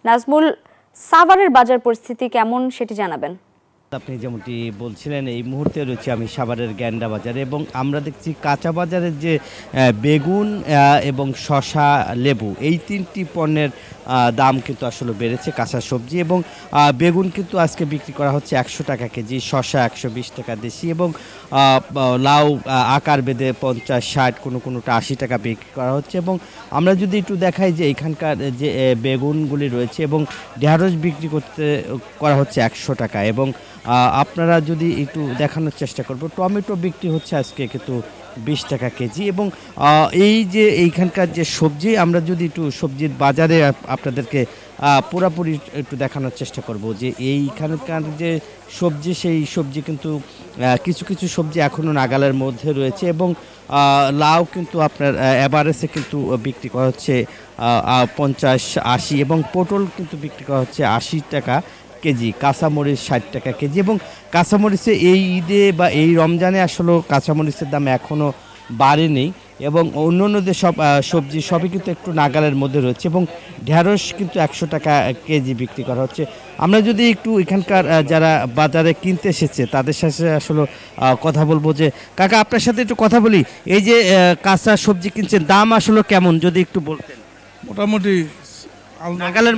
নাজমুল, সাভারের বাজার পরিস্থিতি কেমন সেটি জানাবেন। আপনি যেমনটি বলছিলেন এই মুহূর্তে রয়েছে আমি সাভারের গ্যান্ডা বাজারে এবং আমরা দেখছি কাঁচা বাজারের যে বেগুন এবং শসা লেবু এই তিনটি পণ্যের দাম কিন্তু আসলে বেড়েছে। কাঁচা সবজি এবং বেগুন কিন্তু আজকে বিক্রি করা হচ্ছে 100 টাকা কেজি, শসা 120 টাকা দেশি এবং লাউ আকার বেঁধে 50, 60 কোনোটা 80 টাকা বিক্রি করা হচ্ছে। এবং আমরা যদি একটু দেখাই যে এখানকার যে বেগুনগুলি রয়েছে এবং ঢেঁড়স বিক্রি করা হচ্ছে 100 টাকা এবং আপনারা যদি একটু দেখানোর চেষ্টা করব টমেটো বিক্রি হচ্ছে আজকে কিন্তু 20 টাকা কেজি এবং এই যে এইখানকার যে সবজি আমরা যদি একটু সবজির বাজারে আপনাদেরকে পুরোপুরি একটু দেখানোর চেষ্টা করব যে এইখানকার যে সবজি সেই সবজি কিন্তু কিছু সবজি এখনও নাগালের মধ্যে রয়েছে এবং লাউ কিন্তু আপনার এভারেজে কিন্তু বিক্রি করা হচ্ছে 50, 80 এবং পটল কিন্তু বিক্রি করা হচ্ছে 80 টাকা কেজি, কাঁচামরিচ 60 টাকা কেজি এবং কাঁচামরিচে এই ঈদে বা এই রমজানে আসলে কাঁচামরিচের দাম এখনও বাড়েনি এবং অন্য যে সব সবজি সবই কিন্তু একটু নাগালের মধ্যে রয়েছে এবং ঢেঁড়স কিন্তু 100 টাকা কেজি বিক্রি করা হচ্ছে। আমরা যদি একটু এখানকার যারা বাজারে কিনতে এসেছে তাদের সাথে আসলে কথা বলবো যে কাকা আপনার সাথে একটু কথা বলি, এই যে কাঁচা সবজি কিনছেন দাম আসলে কেমন যদি একটু বলতেন। মোটামুটি নাগালের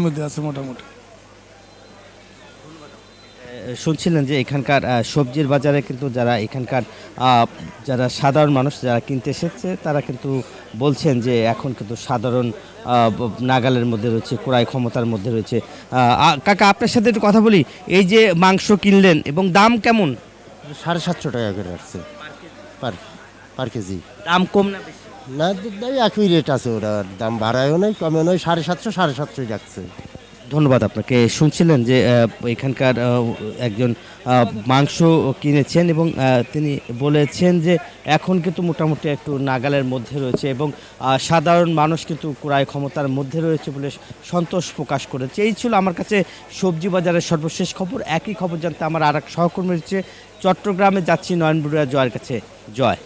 মধ্যে আছে মোটামুটি। শুনছিলেন যে এখানকার সবজির বাজারে কিন্তু যারা এখানকার যারা সাধারণ মানুষ যারা কিনতে এসেছে তারা কিন্তু বলছেন যে এখন কিন্তু সাধারণ নাগালের মধ্যে রয়েছে, ক্রয় ক্ষমতার মধ্যে রয়েছে। কাকা আপনার সাথে একটু কথা বলি, এই যে মাংস কিনলেন এবং দাম কেমন? 750 টাকা করে রাখছে পার কেজি। দাম কম না বেশি? না, একই রেট আছে, ওরা দাম বাড়ায়ও নয় কমেও নয়, 750 রাখছে। ধন্যবাদ আপনাকে। শুনছিলেন যে এখানকার একজন মাংস কিনেছেন এবং তিনি বলেছেন যে এখন কিন্তু মোটামুটি একটু নাগালের মধ্যে রয়েছে এবং সাধারণ মানুষ কিন্তু ক্রয় ক্ষমতার মধ্যে রয়েছে বলে সন্তোষ প্রকাশ করেছে। এই ছিল আমার কাছে সবজি বাজারের সর্বশেষ খবর। একই খবর জানতে আমার আর এক সহকর্মী রয়েছে চট্টগ্রামে, যাচ্ছি নয়ন বড়ুয়া জয়ের কাছে। জয়।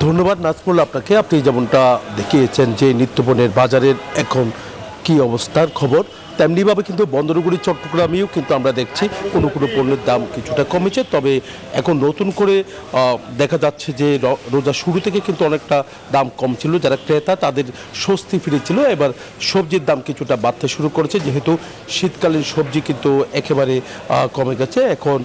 ধন্যবাদ নাজমুল আপনাকে। আপনি যেমনটা দেখিয়েছেন যে নিত্যপণ্যের বাজারের এখন কি অবস্থার খবর, তেমনিভাবে কিন্তু বন্দরগুড়ি চট্টগ্রামেও কিন্তু আমরা দেখছি কোনো পণ্যের দাম কিছুটা কমেছে। তবে এখন নতুন করে দেখা যাচ্ছে যে রোজা শুরু থেকে কিন্তু অনেকটা দাম কম ছিল, যারা ক্রেতা তাদের স্বস্তি ফিরেছিল। এবার সবজির দাম কিছুটা বাড়তে শুরু করেছে, যেহেতু শীতকালীন সবজি কিন্তু একেবারে কমে গেছে। এখন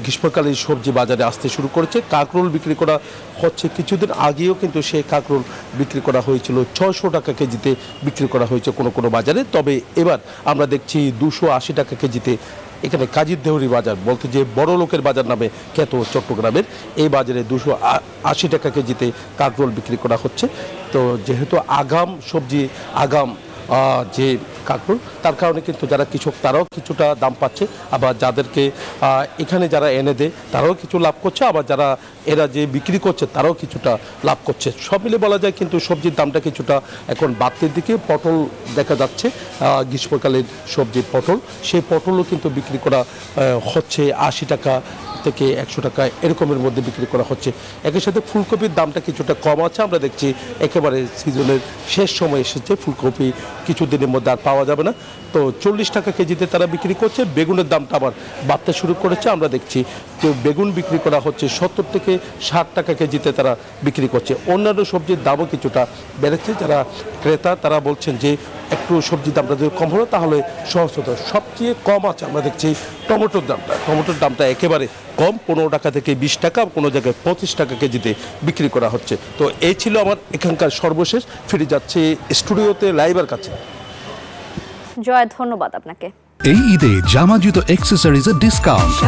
গ্রীষ্মকালীন সবজি বাজারে আসতে শুরু করেছে। কাঁকরোল বিক্রি করা হচ্ছে, কিছুদিন আগেও কিন্তু সেই কাঁকরোল বিক্রি করা হয়েছিল 600 টাকা কেজিতে বিক্রি করা হয়েছে কোনো বাজারে। তবে এবার আমরা দেখছি 280 টাকা কেজিতে এখানে কাজীর দেহরি বাজার বলতে যে বড় লোকের বাজার নামে খ্যাত চট্টগ্রামের এই বাজারে 280 টাকা কেজিতে কাঁকরোল বিক্রি করা হচ্ছে। তো যেহেতু আগাম সবজি আগাম যে কাঁকরোল, তার কারণে কিন্তু যারা কৃষক তারাও কিছুটা দাম পাচ্ছে, আবার যাদেরকে এখানে যারা এনে দেয় তারাও কিছু লাভ করছে, আবার যারা এরা যে বিক্রি করছে তারাও কিছুটা লাভ করছে। সব মিলে বলা যায় কিন্তু সবজির দামটা কিছুটা এখন বাড়তির দিকে। পটল দেখা যাচ্ছে, গ্রীষ্মকালের সবজি পটল, সেই পটলও কিন্তু বিক্রি করা হচ্ছে 80 টাকা থেকে 100 টাকা এরকমের মধ্যে বিক্রি করা হচ্ছে। একই সাথে ফুলকপির দামটা কিছুটা কম আছে। আমরা দেখছি একেবারে সিজনের শেষ সময় এসেছে, ফুলকপি কিছুদিনের মধ্যে আর পাওয়া যাবে না। তো 40 টাকা কেজিতে তারা বিক্রি করছে। বেগুনের দামটা আবার বাড়তে শুরু করেছে। আমরা দেখছি যে বেগুন বিক্রি করা হচ্ছে 70 থেকে 60 টাকা কেজিতে তারা বিক্রি করছে। অন্যান্য সবজির দামও কিছুটা বেড়েছে। যারা ক্রেতা তারা বলছেন যে একটু সবজির দামটা যদি কম হলো তাহলে সহজ হতো। সবচেয়ে কম আছে আমরা দেখছি টমেটোর দামটা একেবারে কম, 15 টাকা থেকে 20 টাকা, কোনো জায়গায় 25 টাকা কেজিতে বিক্রি করা হচ্ছে। তো এই ছিল আমার এখানকার সর্বশেষ। ফিরে যাচ্ছে স্টুডিওতে লাইভের কাছে। জয়, ধন্যবাদ আপনাকে। এই ঈদে জামা জুতো অ্যাক্সেসরিজের ডিসকাউন্ট।